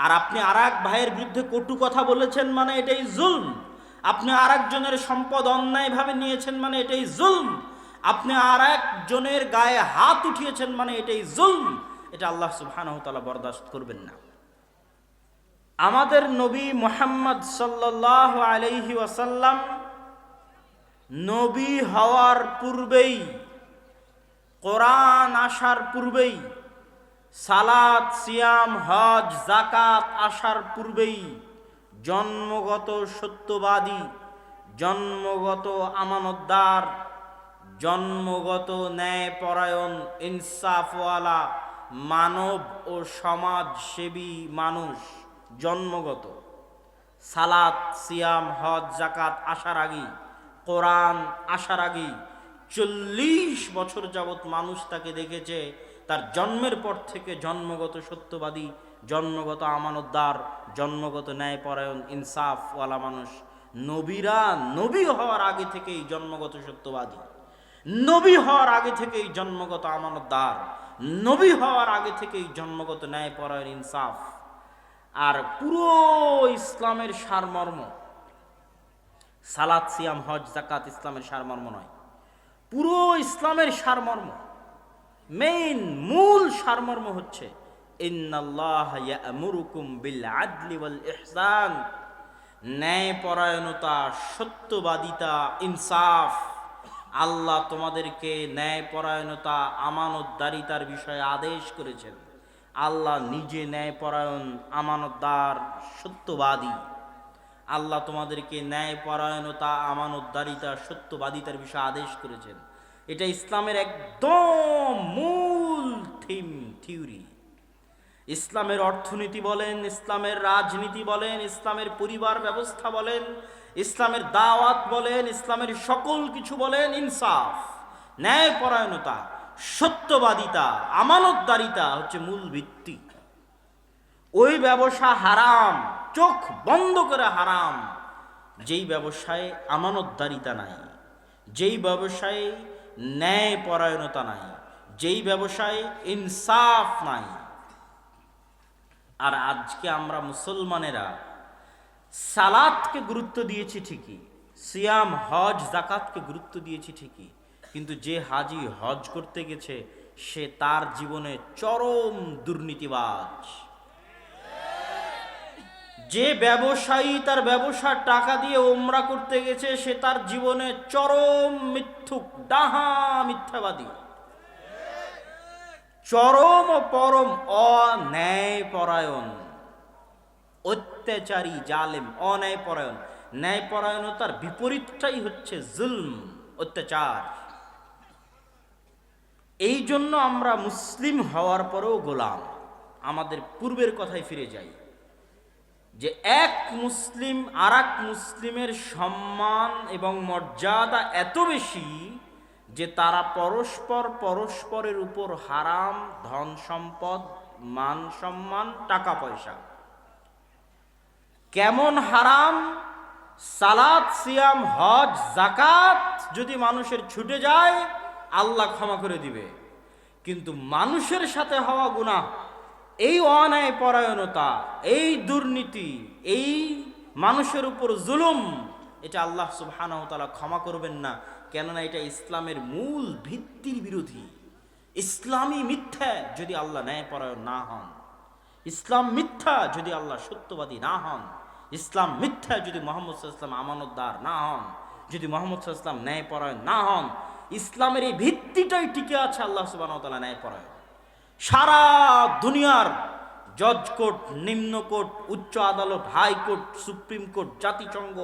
আর আপনি আর এক ভাইয়ের বিরুদ্ধে কটু কথা বলেছেন মানে এটাই জুলম। আপনি আর একজনের সম্পদ অন্যায়ভাবে নিয়েছেন মানে এটাই জুলম। আপনি আর একজনের গায়ে হাত উঠিয়েছেন মানে এটাই জুলম। এটা আল্লাহ সুবহানাহু ওয়া তাআলা বরদাস্ত করবেন না। আমাদের নবী মুহাম্মদ সাল্লাল্লাহু আলাইহি ওয়াসাল্লাম নবী হওয়ার পূর্বেই, কোরআন আসার পূর্বেই, সালাত সিয়াম হজ যাকাত আসার পূর্বেই জন্মগত সত্যবাদী, জন্মগত আমানতদার, জন্মগত ন্যায়পরায়ণ, ইনসাফওয়ালা, মানব ও সমাজসেবী মানুষ জন্মগত। সালাত সিয়াম হজ যাকাত আসার আগেই, কোরআন আসার আগেই 40 বছর যাবৎ মানুষ তাকে দেখেছে। তার জন্মের পর থেকে জন্মগত সত্যবাদী, জন্মগত আমানতদার, জন্মগত ন্যায়পরায়ণ, ইনসাফওয়ালা মানুষ। নবীরা নবী হওয়ার আগে থেকেই জন্মগত সত্যবাদী, নবী হওয়ার আগে থেকেই জন্মগত আমানতদার, নবী হওয়ার আগে থেকেই জন্মগত ন্যায়পরায়ণ, ইনসাফ। আর পুরো ইসলামের সারমর্ম, সালাত সিয়াম হজ যাকাত ইসলামের সারমর্ম নয়, পুরো ইসলামের সারমর্ম, মেইন মূল সারমর্ম হচ্ছে ইন্নাল্লাহা ইয়া'মুরুকুম বিল আদলি ওয়াল ইহসান, ন্যায়পরায়ণতা, সত্যবাদিতা, ইনসাফ। আল্লাহ তোমাদেরকে ন্যায়পরায়ণতা, আমানতদারিতার বিষয়ে আদেশ করেছেন। আল্লাহ নিজে ন্যায়পরায়ণ, আমানতদার, সত্যবাদী। আল্লাহ তোমাদেরকে ন্যায়পরায়ণতা, আমানতদারিতা, সত্যবাদিতার বিষয়ে আদেশ করেছেন। এটা ইসলামের একদম মূল থিওরি। ইসলামের অর্থনীতি বলেন, ইসলামের রাজনীতি বলেন, ইসলামের পরিবার ব্যবস্থা বলেন, ইসলামের দাওয়াত বলেন, ইসলামের সকল কিছু বলেন, ইনসাফ, ন্যায়পরায়ণতা, সত্যবাদিতা, আমানতদারিতা হচ্ছে মূল ভিত্তি। ওই ব্যবসা হারাম, চোখ বন্ধ করে হারাম, যেই ব্যবসায় আমানতদারিতা নাই, যেই ব্যবসায় ন্যায়পরায়ণতা নাই, যেই ব্যবসায় ইনসাফ নাই। আর আজকে আমরা মুসলমানেরা সালাতকে গুরুত্ব দিয়েছি ঠিকই, সিয়াম হজ যাকাতকে গুরুত্ব দিয়েছি ঠিকই, কিন্তু যে হাজি হজ করতে গেছে সে তার জীবনে চরম দুর্নীতিবাজ। যে ব্যবসায়ী তার ব্যবসার টাকা দিয়ে ওমরা করতে গেছে সে তার জীবনে চরম মিথ্যুক, ডাহা মিথ্যাবাদী, চরম ও পরম অন্যায়পরায়ণ, অত্যাচারী, জালেম, অন্যায়পরায়ণ। ন্যায়পরায়ণতার বিপরীতটাই হচ্ছে জুলম, অত্যাচার। এই জন্য আমরা মুসলিম হওয়ার পরেও গোলাম। আমাদের পূর্বের কথায় ফিরে যাই যে এক মুসলিম আর এক মুসলিমের সম্মান এবং মর্যাদা এত বেশি যে তারা পরস্পরের উপর হারাম ধন সম্পদ, মান সম্মান, টাকা পয়সা। কেমন হারাম? সালাত সিয়াম হজ যাকাত যদি মানুষের ছুটে যায় আল্লাহ ক্ষমা করে দিবে, কিন্তু মানুষের সাথে হওয়া গুনাহ, এই অন্যায়পরায়ণতা, এই দুর্নীতি, এই মানুষের উপর জুলুম, এটা আল্লাহ সুবহানাহু ওয়া তাআলা ক্ষমা করবেন না। কেননা এটা ইসলামের মূল ভিত্তির বিরোধী। ইসলামী মিথ্যা যদি আল্লাহ ন্যায়পরায়ণ না হন, ইসলাম মিথ্যা যদি আল্লাহ সত্যবাদী না হন, ইসলাম মিথ্যা যদি মুহাম্মদ সাল্লাল্লাহু আলাইহি ওয়াসাল্লাম আমানতদার না হন, যদি মুহাম্মদ সাল্লাল্লাহু আলাইহি ওয়াসাল্লাম ন্যায়পরায়ণ না হন, ইসলামের এই ভিত্তিটাই টিকে আছে আল্লাহ সুবহানাহু ওয়া তাআলা ন্যায়পরায়ণ। সারা দুনিয়ার জজ কোর্ট, নিম্ন কোর্ট, উচ্চ আদালত, হাইকোর্ট, সুপ্রিম কোর্ট, জাতিসংঘ,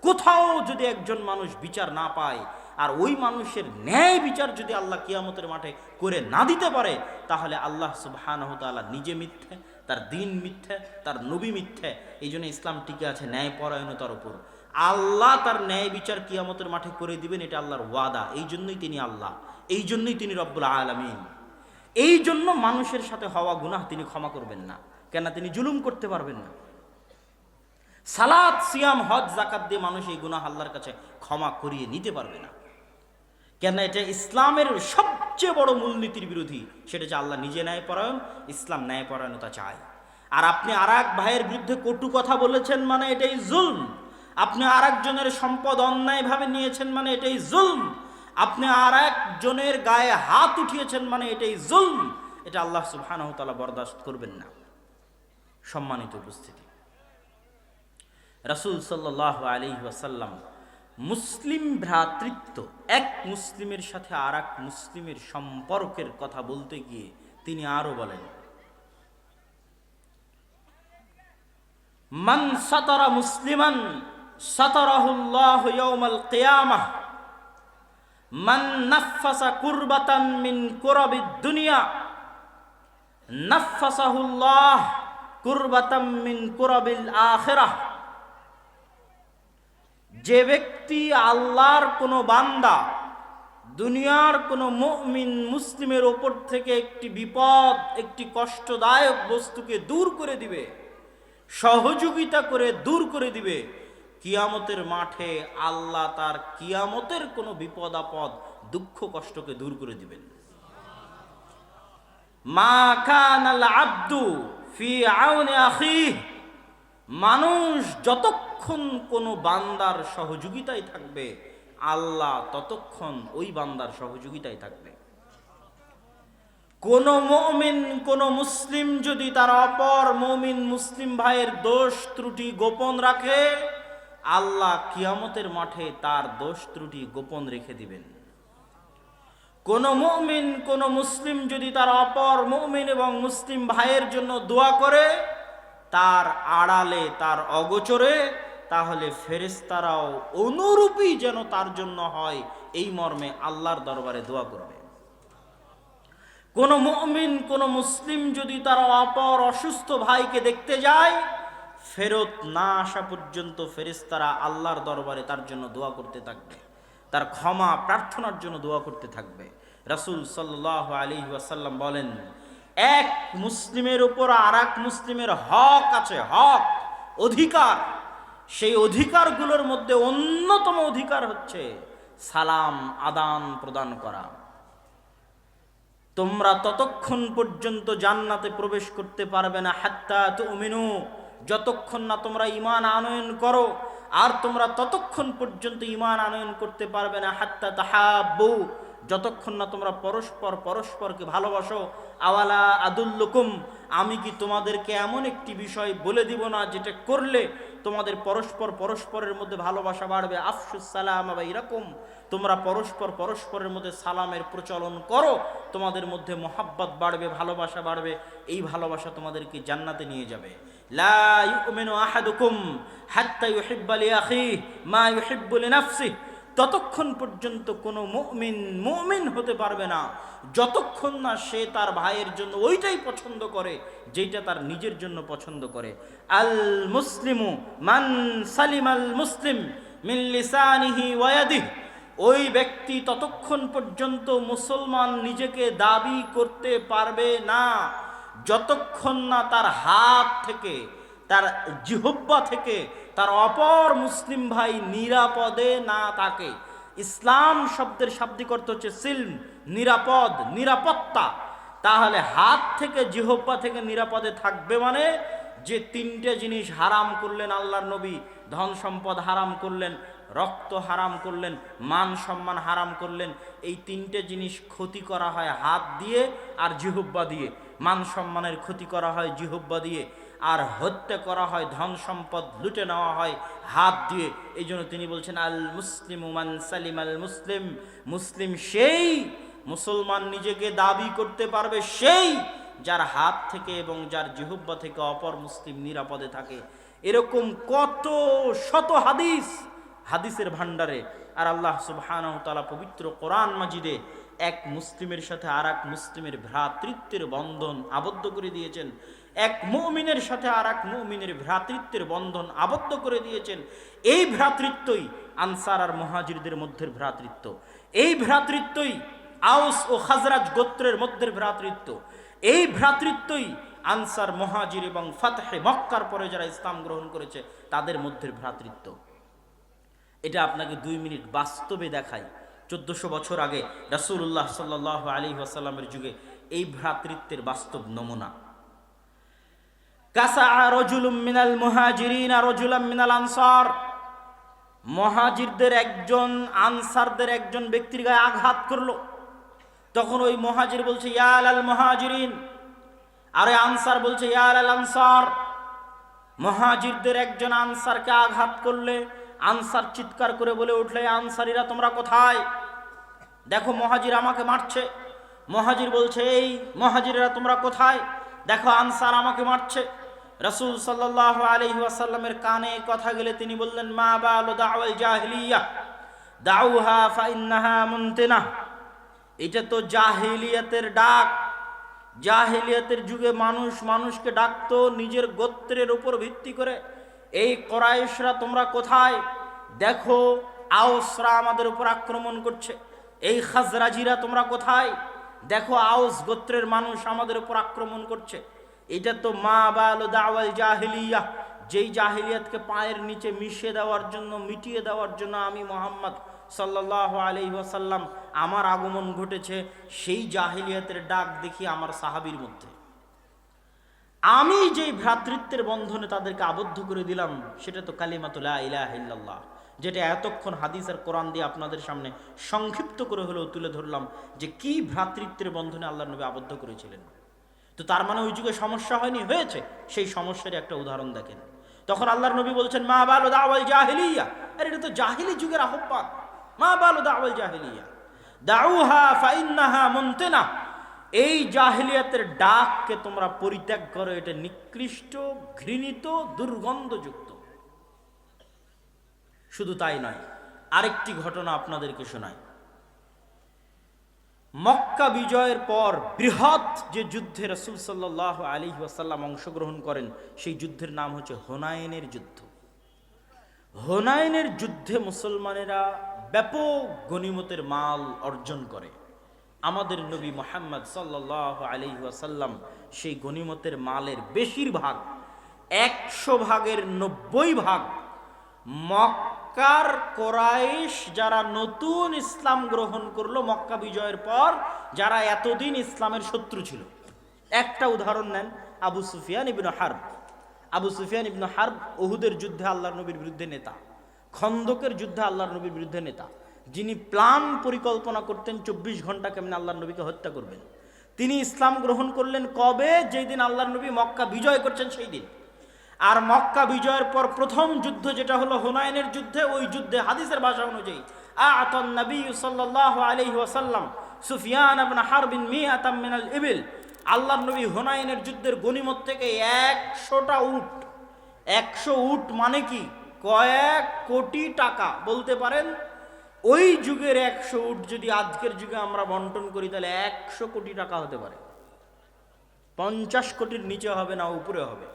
কোথাও যদি একজন মানুষ বিচার না পায় আর ওই মানুষের ন্যায় বিচার যদি আল্লাহ কিয়ামতের মাঠে করে না দিতে পারে, তাহলে আল্লাহ সুবহানাহু ওয়া তাআলা নিজে মিথ্যে, তার দিন মিথ্যে, তার নবী মিথ্যে। এই জন্য ইসলাম টিকে আছে ন্যায়পরায়ণতার উপর। আল্লাহ তার ন্যায় বিচার কিয়ামতের মাঠে করে দিবেন, এটা আল্লাহর ওয়াদা। এই জন্যই তিনি আল্লাহ, এই জন্যই তিনি রব্বুল আলামিন। এই জন্য মানুষের সাথে হওয়া গুনাহ তিনি ক্ষমা করবেন না। কেন? তিনি জুলুম করতে পারবেন না। সালাত সিয়াম হজ যাকাত দিয়ে মানুষ এই গুনাহ আল্লাহর কাছে ক্ষমা করিয়ে নিতে পারবে না। কেন? এটা ইসলামের সবচেয়ে বড় মূলনীতির বিরোধী। সেটা যে আল্লাহ নিজে ন্যায়পরায়ণ, ইসলাম ন্যায়পরায়ণতা চায়। আর আপনি আর এক ভাইয়ের বিরুদ্ধে কটু কথা বলেছেন মানে এটাই জুলম। আপনি আর একজনের সম্পদ অন্যায়ভাবে নিয়েছেন মানে এটাই জুলম। আপনি আর একজনের গায়ে হাত উঠিয়েছেন মানে এটাই জুলম। এটা আল্লাহ সুবহানাহু ওয়া তাআলা বরদাস্ত করবেন না। সম্মানিত উপস্থিতি, রাসূল সাল্লাল্লাহু আলাইহি ওয়াসাল্লাম মুসলিম ভ্রাতৃত্ব, এক মুসলিমের সাথে আর এক মুসলিমের সম্পর্কের কথা বলতে গিয়ে তিনি আরো বলেন, মান সাতারা মুসলিমান সাতারাহুল্লাহু ইয়াওমাল কিয়ামাহ, মান নাফাসা কুরবাতান মিন কুরাবিদ দুনিয়া নাফাসাহুল্লাহ কুরবাতাম মিন কুরাবিল আখিরাহ। যে ব্যক্তি আল্লাহর কোনো বান্দা, দুনিয়ার কোনো মুমিন মুসলিমের ওপর থেকে একটি বিপদ, একটি কষ্টদায়ক বস্তুকে দূর করে দিবে, সহযোগিতা করে দূর করে দিবে, কিয়ামতের মাঠে আল্লাহ তার কিয়ামতের কোনো বিপদ আপদ, দুঃখ কষ্টকে দূর করে দিবেন। মা কানাল আব্দু ফি আউনি আখিহ, মানুষ যতক্ষণ কোনো বান্দার সহযোগিতায় থাকবে, আল্লাহ ততক্ষণ ওই বান্দার সহযোগিতায় থাকবে। কোন মুমিন, কোন মুসলিম যদি তার অপর মুমিন মুসলিম ভাইয়ের দোষ ত্রুটি গোপন রাখে, আল্লাহ কিয়ামতের মাঠে তার দোষ ত্রুটি গোপন রেখে দিবেন। কোন মুমিন, কোন মুসলিম যদি তার অপর মুমিন এবং মুসলিম ভাইয়ের জন্য দোয়া করে, তার আড়ালে, তার অগোচরে, তাহলে ফেরেশতারাও অনুরূপী যেন তার জন্য হয়, এই মর্মে আল্লাহর দরবারে দোয়া করবে। কোন মুমিন, কোন মুসলিম যদি তার অপর অসুস্থ ভাইকে দেখতে যায়, ফেরত না আসা পর্যন্ত ফেরেশতারা আল্লাহর দরবারে তার জন্য দোয়া করতে থাকবে, তার ক্ষমা প্রার্থনার জন্য দোয়া করতে থাকবে। রাসূল সাল্লাল্লাহু আলাইহি ওয়াসাল্লাম বলেন, এক মুসলিমের উপর আর এক মুসলিমের হক আছে, হক, অধিকার। সেই অধিকারগুলোর মধ্যে অন্যতম অধিকার হচ্ছে সালাম আদান প্রদান করা। তোমরা ততক্ষণ পর্যন্ত জান্নাতে প্রবেশ করতে পারবে না হাত্তা তুমিনু, যতক্ষণ না তোমরা ঈমান আনয়ন করো। আর তোমরা ততক্ষণ পর্যন্ত ঈমান আনয়ন করতে পারবে না হাত্তা তাহাব্বু, যতক্ষণ না তোমরা পরস্পরকে ভালোবাসো। আওয়ালা আদুল্লুকুম, আমি কি তোমাদেরকে এমন একটি বিষয় বলে দিব না যেটা করলে তোমাদের পরস্পরের মধ্যে ভালোবাসা বাড়বে। আফশুস সালাম বাইরাকুম, তোমরা পরস্পরের মধ্যে সালামের প্রচলন করো, তোমাদের মধ্যে মোহাব্বত বাড়বে, ভালোবাসা বাড়বে। এই ভালোবাসা তোমাদেরকে জান্নাতে নিয়ে যাবে। লা ইউমিনু আহাদুকুম হাত্তা ইউহিব্বা লিআখিহি মা ইউহিব্বু লিনাফসিহি, ততক্ষণ পর্যন্ত কোনো মুমিন হতে পারবে না যতক্ষণ না সে তার ভাইয়ের জন্য ওইটাই পছন্দ করে যেটা তার নিজের জন্য পছন্দ করে। আল মুসলিমু মান সালিমাল মুসলিম মিন লিসানিহি ওয়া ইয়াদিহি, ওই ব্যক্তি ততক্ষণ পর্যন্ত মুসলমান নিজেকে দাবি করতে পারবে না যতক্ষণ না তার হাত থেকে, তার জিহ্বা থেকে তার অপর মুসলিম ভাই নিরাপদে না থাকে। ইসলাম শব্দের শাব্দিক অর্থ হচ্ছে সিলম, নিরাপদ, নিরাপত্তা। তাহলে হাত থেকে, জিহ্বা থেকে নিরাপদে থাকবে মানে যে তিনটে জিনিস হারাম করলেন আল্লাহর নবী, ধন সম্পদ হারাম করলেন, রক্ত হারাম করলেন, মান সম্মান হারাম করলেন, এই তিনটে জিনিস ক্ষতি করা হয় হাত দিয়ে আর জিহ্বা দিয়ে। মান সম্মানের ক্ষতি করা হয় জিহ্বা দিয়ে, আর হত্যা করা হয়, ধন সম্পদ লুটে নেওয়া হয় হাত দিয়ে। এই জন্য তিনি বলছেন আল মুসলিমু মান সালিম আল মুসলিম, মুসলিম সেই, মুসলমান নিজেকে দাবি করতে পারবে সেই যার হাত থেকে এবং যার জিহ্বা থেকে অপর মুসলিম নিরাপদে থাকে। এরকম কত শত হাদিস, হাদিসের ভান্ডারে। আর আল্লাহ সুবহানাহু ওয়া তাআলা পবিত্র কোরআন মাজিদে এক মুসলিমের সাথে আর এক মুসলিমের ভ্রাতৃত্বের বন্ধন আবদ্ধ করে দিয়েছেন। এক মুমিনের সাথে আর এক মুমিনের ভ্রাতৃত্বের বন্ধন আবদ্ধ করে দিয়েছেন। এই ভ্রাতৃত্বই আনসার আর মুহাজিরদের মধ্যে ভ্রাতৃত্ব, এই ভ্রাতৃত্বই আউস ও খাজরাজ গোত্রের মধ্যে ভ্রাতৃত্ব, এই ভ্রাতৃত্বই আনসার, মুহাজির এবং ফাতহে মক্কার পরে যারা ইসলাম গ্রহণ করেছে তাদের মধ্যে ভ্রাতৃত্ব। এটা আপনাকে 2 মিনিট বাস্তবে দেখাই। 1400 বছর আগে রাসূলুল্লাহ সাল্লাল্লাহু আলাইহি ওয়াসাল্লামের যুগে এই ভ্রাতৃত্বের বাস্তব নমুনা। কাসা রাজুলুম মিনাল মুহাজিরিন আর রাজুলাম মিনাল আনসার, মুহাজিরদের একজন আনসারদের একজন ব্যক্তির গায়ে আঘাত করলো। তখন ওই মুহাজির বলছে ইয়া আলাল মুহাজিরিন, আরে আনসার বলছে ইয়া আলাল আনসার। মুহাজিরদের একজন আনসারকে আঘাত করলে আনসার চিৎকার করে বলে উঠলে আনসারীরা তোমরা কোথায়? দেখো মুহাজির আমাকে মারছে। মুহাজির বলছে এই মুহাজিরেরা তোমরা কোথায়? দেখো আনসার আমাকে মারছে। রাসূল সাল্লাল্লাহু আলাইহি ওয়াসাল্লামের কানে কথা গেলে তিনি বললেন মা বালু দাওয়াল জাহিলিয়া দাউহা ফাইন্নাহা মুনতিনা। এটা তো জাহিলিয়াতের ডাক। জাহিলিয়াতের যুগে মানুষ মানুষকে ডাকতো নিজের গোত্রের উপর ভিত্তি করে। এই কুরাইশরা তোমরা কোথায়? দেখো আউসরা আমাদের উপর আক্রমণ করছে। এই খাজরাজিরা তোমরা কোথায়? দেখো আউস গোত্রের মানুষ আমাদের উপর আক্রমণ করছে। এটা তো মা বালু দাওয়াল জাহিলিয়া, যেই জাহিলিয়াতকে পায়ের নিচে মিশিয়ে দেওয়ার জন্য, মিটিয়ে দেওয়ার জন্য আমি মুহাম্মদ সাল্লাল্লাহু আলাইহি ওয়াসাল্লাম আমার আগমন ঘটেছে, সেই জাহিলিয়াতের ডাক দেখি আমার সাহাবীর মধ্যে। আমি যেই ভ্রাতৃত্বের বন্ধনে তাদেরকে আবদ্ধ করে দিলাম সেটা তো কালিমাতু লা ইলাহা ইল্লাল্লাহ, যেটা এতক্ষণ হাদিস আর কোরআন দিয়ে আপনাদের সামনে সংক্ষিপ্ত করে হলেও তুলে ধরলাম যে কি ভ্রাতৃত্বের বন্ধনে আল্লাহর নবী আবদ্ধ করেছিলেন। তো তার মানে ওই যুগে সমস্যা হয়নি, হয়েছে। সেই সমস্যার একটা উদাহরণ দেখেন। তখন আল্লাহর নবী বলছেন মা বালু দাওয়াল জাহিলিয়া, আরে এটা তো জাহিলি যুগের আহ্বান। মা বালু দাওয়াল জাহিলিয়া দাউহা ফাইন্নাহা মুনতিনা, এই জাহিলিয়াতের ডাককে তোমরা পরিত্যাগ করো, এটা নিকৃষ্ট, ঘৃণিত, দুর্গন্ধযুক্ত। শুধু তাই নয়, আরেকটি ঘটনা আপনাদেরকে শোনাই। মক্কা বিজয়ের পর বৃহৎ যে যুদ্ধে রাসূল সাল্লাল্লাহু আলাইহি ওয়াসাল্লাম অংশগ্রহণ করেন, সেই যুদ্ধের নাম হচ্ছে হুনাইনের যুদ্ধ। হুনাইনের যুদ্ধে মুসলমানেরা ব্যাপক গনিমতের মাল অর্জন করে। আমাদের নবী মুহাম্মদ সাল্লাল্লাহু আলাইহি ওয়াসাল্লাম সেই গনিমতের মালের বেশিরভাগ, 100 ভাগের 90 ভাগ মক্কার কুরাইশ যারা নতুন ইসলাম গ্রহণ করলো মক্কা বিজয়ের পর, যারা এতদিন ইসলামের শত্রু ছিল। একটা উদাহরণ নেন, আবু সুফিয়ান ইবনে হারব। আবু সুফিয়ান ইবনে হারব উহুদের যুদ্ধে আল্লাহর নবীর বিরুদ্ধে নেতা, খন্দকের যুদ্ধে আল্লাহর নবীর বিরুদ্ধে নেতা, যিনি প্ল্যান পরিকল্পনা করতেন 24 ঘন্টা কেমন আল্লাহর নবীকে হত্যা করবেন। তিনি ইসলাম গ্রহণ করলেন কবে? যেই দিন আল্লাহর নবী মক্কা বিজয় করছেন সেই দিন। আর মক্কা বিজয়ের পর প্রথম যুদ্ধ যেটা হলো হুনাইনের যুদ্ধে, ওই যুদ্ধে হাদিসের ভাষা অনুযায়ী আতান নবী সাল্লাল্লাহু আলাইহি ওয়াসাল্লাম সুফিয়ান ইবনে হারব মিআতাম মিনাল ইবিল, আল্লাহর নবী হুনাইনের যুদ্ধের গনিমত থেকে 100টা উট। 100 উট মানে কি? কয়েক কোটি টাকা বলতে পারেন। ওই যুগের 100 উট যদি আজকের যুগে আমরা বন্টন করি তাহলে 100 কোটি টাকা হতে পারে। 50 কোটির নিচে হবে না, উপরে হবে।